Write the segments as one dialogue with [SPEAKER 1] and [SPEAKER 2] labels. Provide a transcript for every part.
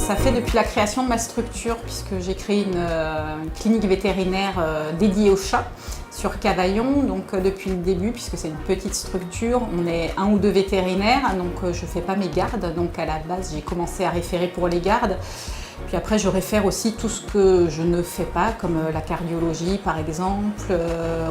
[SPEAKER 1] Ça fait depuis la création de ma structure, puisque j'ai créé une clinique vétérinaire dédiée aux chats sur Cavaillon, donc depuis le début, puisque c'est une petite structure, on est 1 ou 2 vétérinaires, donc je ne fais pas mes gardes, donc à la base j'ai commencé à référer pour les gardes. Puis après, je réfère aussi tout ce que je ne fais pas, comme la cardiologie par exemple,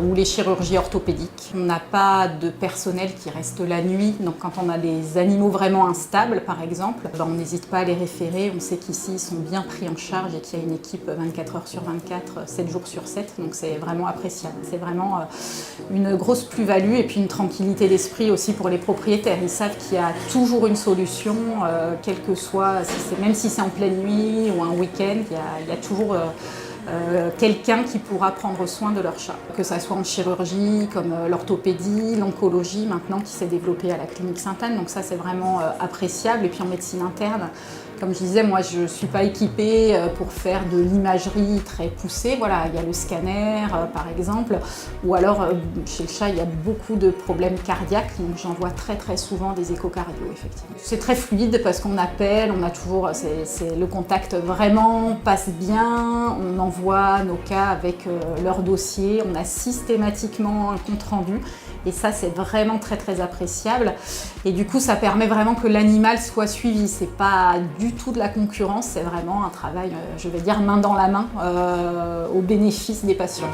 [SPEAKER 1] ou les chirurgies orthopédiques. On n'a pas de personnel qui reste la nuit, donc quand on a des animaux vraiment instables par exemple, on n'hésite pas à les référer. On sait qu'ici, ils sont bien pris en charge et qu'il y a une équipe 24 heures sur 24, 7 jours sur 7, donc c'est vraiment appréciable. C'est vraiment une grosse plus-value et puis une tranquillité d'esprit aussi pour les propriétaires. Ils savent qu'il y a toujours une solution, quel que soit, même si c'est en pleine nuit, ou un week-end, il y a toujours quelqu'un qui pourra prendre soin de leur chat. Que ça soit en chirurgie, comme l'orthopédie, l'oncologie maintenant qui s'est développée à la clinique Sainte-Anne, donc ça c'est vraiment appréciable. Et puis en médecine interne, comme je disais, moi je ne suis pas équipée pour faire de l'imagerie très poussée. Voilà, il y a le scanner par exemple, ou alors chez le chat il y a beaucoup de problèmes cardiaques, donc j'envoie très souvent des échocardios effectivement. C'est très fluide parce qu'on appelle, on a toujours, le contact vraiment passe bien, on envoie nos cas avec leur dossier, on a systématiquement un compte rendu. Et ça, c'est vraiment très appréciable. Et du coup, ça permet vraiment que l'animal soit suivi. C'est pas du tout de la concurrence, c'est vraiment un travail, je vais dire, main dans la main, au bénéfice des patients.